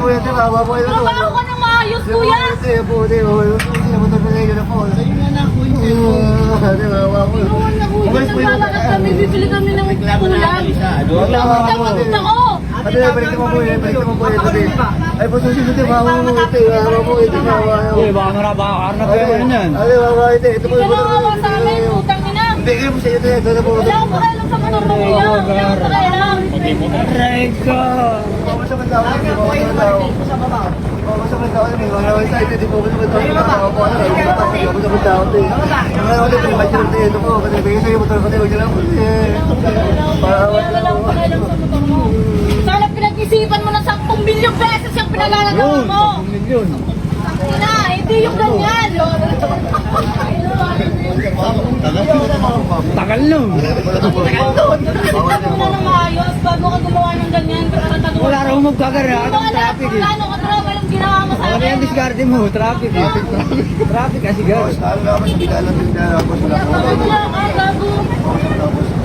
po yan, kawa po yan. Trabaho ka ng maayos, kuya. Hindi po, hindi po. Motor pa kayo na po. Sa'yo na na, kuya. Hindi, kawa po. Naglalakad kami, bibili kami ng ulam. Tapos ako. Ate, balik mo po yan, balik mo po yan. Ay, po susunod yung kawa mo. Ito, kawa po, ito, kawa. Baka karap kayo yan. Ate, kawa, ito po. Hindi ka nakawa sa amin, putang ina. Hindi, kayo po sa iyo, ito na po. Wala akong pakialam sa motor mo, kuya. Wala akong pakialam. Aray ko! Bawa sa bandaw, bawa sa bandaw. Bawa sa bandaw, may mga nawal sa ito, di po sa bandaw. Bawa po, ano, bawa sa bandaw. Ang mga ulit, may major na ito po. Kasi bigay sa'yo, motor ko tayo, dyan ako. Wala akong pakialam sa motor mo. Sana pinag-isipan mo ng 10 milyong beses yung pinagagawa mo. Milyon. Ina, hindi yung ganyan. Tagal nun. Tingnan mo na ng maayos bago ka gumawa ng ganyan. Wala raw magkagara. Anong traffic eh? Ano ka trabaho yung ginawa mo sa Ano akin? yung discarte mo? Traffic eh. Traffic kasi girl. Talo ako sa bigala ng bigala. Wala ka, gago.